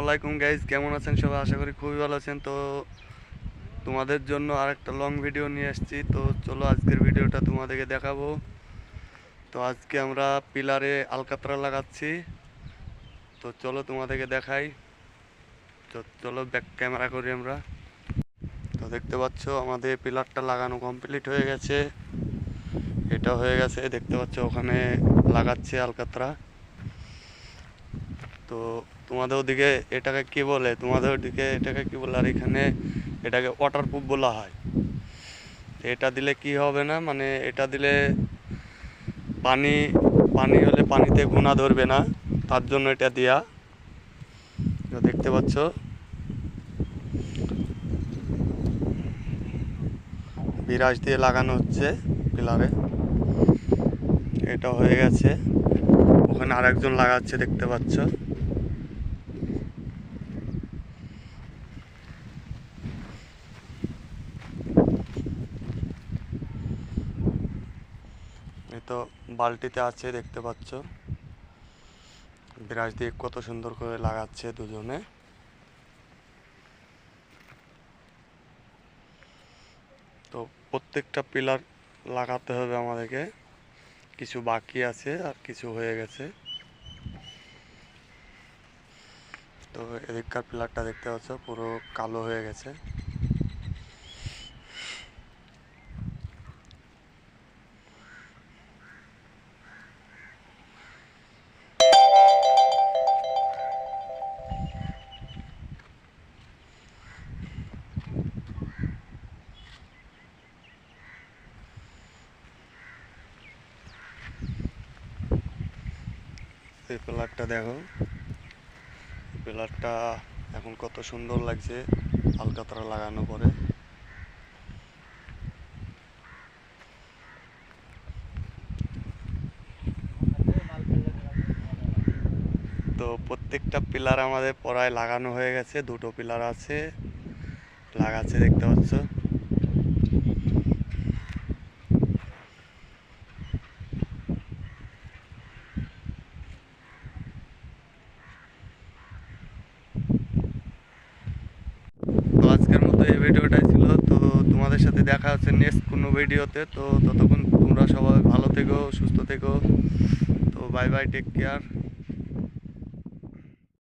আলাইকুম গাইজ, কেমন আছেন সবাই? আশা করি খুবই ভালো আছেন। তো তোমাদের জন্য আরেকটা লং ভিডিও নিয়ে আসছি। তো চলো আজকের ভিডিওটা তোমাদেরকে দেখাবো। তো আজকে আমরা পিলারে আলকাতরা লাগাচ্ছি। তো চলো তোমাদেরকে দেখাই। তো চলো ব্যাক ক্যামেরা করি আমরা। তো দেখতে পাচ্ছ আমাদের পিলারটা লাগানো কমপ্লিট হয়ে গেছে। এটা হয়ে গেছে, দেখতে পাচ্ছ ওখানে লাগাচ্ছে আলকাতরা। তো তোমাদের ওদিকে এটাকে কি বলে, তোমাদের ওদিকে এটাকে কি বলে, আর এখানে এটাকে ওয়াটারপ্রুফ বলা হয়। এটা দিলে কি হবে না, মানে এটা দিলে পানি পানি হলে পানিতে গুণা ধরবে না, তার জন্য এটা দেয়া। দেখতে পাচ্ছ বিরাজ দিয়ে লাগানো হচ্ছে পিলারে। এটা হয়ে গেছে, ওখানে আরেকজন লাগাচ্ছে দেখতে পাচ্ছ। এই তো বালতিতে আছে দেখতে পাচ্ছ, বিরাজ দিয়ে কত সুন্দর করে লাগাচ্ছে দুজনে। তো প্রত্যেকটা পিলার লাগাতে হবে আমাদেরকে, কিছু বাকি আছে আর কিছু হয়ে গেছে। তো এদিককার পিলারটা দেখতে পাচ্ছ পুরো কালো হয়ে গেছে। এই পিলারটা দেখো, পিলারটা এখন কত সুন্দর লাগছে আলকাতরা লাগানো পরে। তো প্রত্যেকটা পিলার আমাদের পরায় লাগানো হয়ে গেছে, দুটো পিলার আছে লাগাচ্ছে দেখতে পাচ্ছ। তো আজকের মতো এই ভিডিওটাই ছিল। তো তোমাদের সাথে দেখা হচ্ছে নেক্সট কোনো ভিডিওতে। তো ততক্ষণ তোমরা সবাই ভালো থেকো, সুস্থ থেকো। তো বাই বাই, টেক কেয়ার।